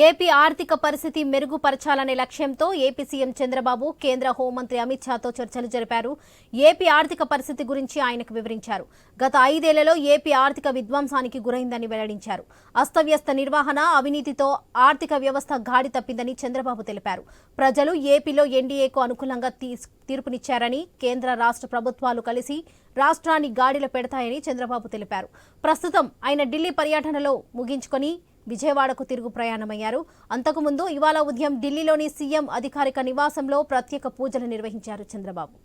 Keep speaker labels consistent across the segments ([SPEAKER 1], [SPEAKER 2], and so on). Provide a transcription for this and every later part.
[SPEAKER 1] AP ఆర్థిక పరిస్థితి మెరుగుపరచాలనే లక్ష్యంతో ఏపీ సీఎం చంద్రబాబు కేంద్ర హోంమంత్రి అమిత్ షాతో చర్చలు జరిపారు. ఏపీ ఆర్థిక పరిస్థితి గురించి ఆయనకు వివరించారు. గత 5 ఏళ్లలో ఏపీ ఆర్థిక విధ్వంసానికి గురైందని వెల్లడించారు. అస్తవ్యస్త నిర్వహణ, అవినీతితో ఆర్థిక వ్యవస్థ గాడి తప్పిందని చంద్రబాబు తెలిపారు. ప్రజలు ఏపీలో ఎన్డీఏకు అనుకూలంగా తీర్పునిచ్చారని, కేంద్ర రాష్ట్ర ప్రభుత్వాలు కలిసి రాష్ట్రాన్ని గాడిలో పెడతాయని చంద్రబాబు తెలిపారు. ప్రస్తుతం ఆయన ఢిల్లీ పర్యటనలో ముగించుకొని విజయవాడకు తిరుగు ప్రయాణమయ్యారు. అంతకుముందు ఇవాళ ఉదయం ఢిల్లీలోని సీఎం అధికారిక నివాసంలో ప్రత్యేక పూజలు నిర్వహించారు చంద్రబాబు.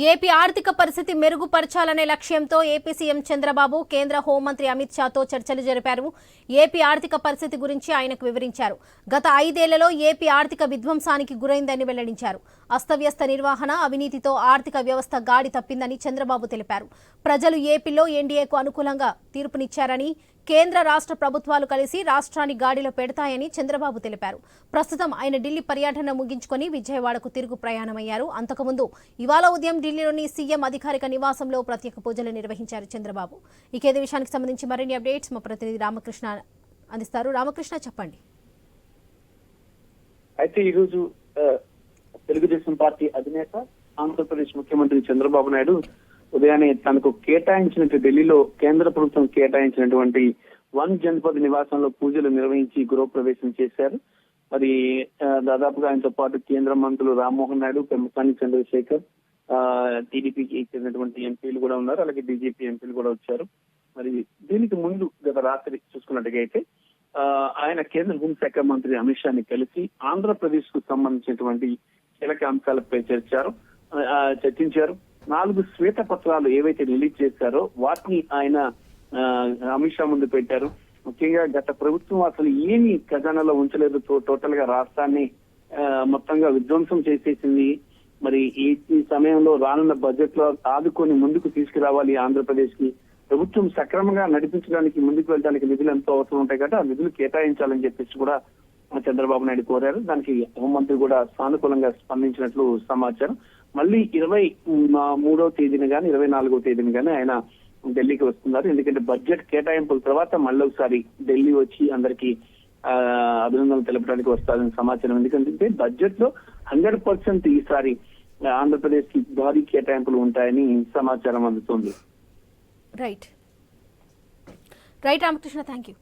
[SPEAKER 1] ఏపీ ఆర్థిక పరిస్థితి మెరుగుపరచాలనే లక్ష్యంతో ఏపీ సీఎం చంద్రబాబు కేంద్ర హోంమంత్రి అమిత్ షాతో చర్చలు జరిపారు. ఏపీ ఆర్థిక పరిస్థితి గురించి ఆయనకు వివరించారు. గత 5 ఏళ్లలో ఏపీ ఆర్థిక విధ్వంసానికి గురైందని వెల్లడించారు. అస్తవ్యస్త నిర్వహణ, అవినీతితో ఆర్థిక వ్యవస్థ గాడి తప్పిందని చంద్రబాబు తెలిపారు. ప్రజలు ఏపీలో ఎన్డీఏకు అనుకూలంగా తీర్పునిచ్చారని, కేంద్ర రాష్ట్ర ప్రభుత్వాలు కలిసి రాష్ట్రాన్ని గాడిలో పెడతాయని చంద్రబాబు తెలిపారు. ప్రస్తుతం ఆయన ఢిల్లీ పర్యటన ముగించుకొని విజయవాడకు తిరుగు ప్రయాణమయ్యారు. అంతకుముందు ఇవాళ ఉదయం ఢిల్లీలోని సీఎం అధికారిక నివాసంలో ప్రత్యేక పూజలు నిర్వహించారు చంద్రబాబు. ఇదే విషయానికి సంబంధించి మరిన్ని అప్డేట్స్ మా ప్రతినిధి రామకృష్ణ అందిస్తారు. రామకృష్ణ, చెప్పండి.
[SPEAKER 2] అయితే ఈరోజు తెలుగుదేశం పార్టీ అధినేత, ఆంధ్రప్రదేశ్ ముఖ్యమంత్రి చంద్రబాబు నాయుడు ఉదయాన్నే తనకు కేటాయించినట్టు ఢిల్లీలో కేంద్ర ప్రభుత్వం కేటాయించినటువంటి వన్ జన్పద్ నివాసంలో పూజలు నిర్వహించి గృహప్రవేశం చేశారు. మరి దాదాపుగా ఆయనతో పాటు కేంద్ర మంత్రులు రామ్మోహన్ నాయుడు, పెమ్మసాని చంద్రశేఖర్, టీడీపీకి చెందినటువంటి ఎంపీలు కూడా ఉన్నారు. అలాగే బీజేపీ ఎంపీలు కూడా వచ్చారు. మరి దీనికి ముందు గత రాత్రి చూసుకున్నట్టుగా అయితే ఆయన కేంద్ర హోంశాఖ మంత్రి అమిత్ షాని కలిసి ఆంధ్రప్రదేశ్ కు సంబంధించినటువంటి కీలక అంశాలపై చర్చించారు. 4 శ్వేత పత్రాలు ఏవైతే రిలీజ్ చేశారో వాటిని ఆయన అమిత్ షా ముందు పెట్టారు. ముఖ్యంగా గత ప్రభుత్వం అసలు ఏమి ఖజానాలో ఉంచలేదు, టోటల్ గా రాష్ట్రాన్ని మొత్తంగా విధ్వంసం చేసేసింది. మరి ఈ సమయంలో రానున్న బడ్జెట్ లో ఆదుకొని ముందుకు తీసుకురావాలి ఆంధ్రప్రదేశ్ కి. ప్రభుత్వం సక్రమంగా నడిపించడానికి, ముందుకు వెళ్ళడానికి నిధులు ఎంతో అవసరం ఉంటాయి కాబట్టి ఆ నిధులు కేటాయించాలని చెప్పేసి కూడా చంద్రబాబు నాయుడు కోరారు. దానికి హోంమంత్రి కూడా సానుకూలంగా స్పందించినట్లు సమాచారం. మళ్ళీ 23వ తేదీన గానీ 24వ తేదీన గానీ ఆయన ఢిల్లీకి వస్తున్నారు. ఎందుకంటే బడ్జెట్ కేటాయింపుల తర్వాత మళ్ళీ ఒకసారి ఢిల్లీ వచ్చి అందరికీ అభినందనలు తెలపడానికి వస్తారని సమాచారం. ఎందుకంటే బడ్జెట్ లో 100% ఈసారి ఆంధ్రప్రదేశ్ కి భారీ కేటాయింపులు ఉంటాయని సమాచారం అందుతుంది.
[SPEAKER 1] Right Ramakrishna, thank you.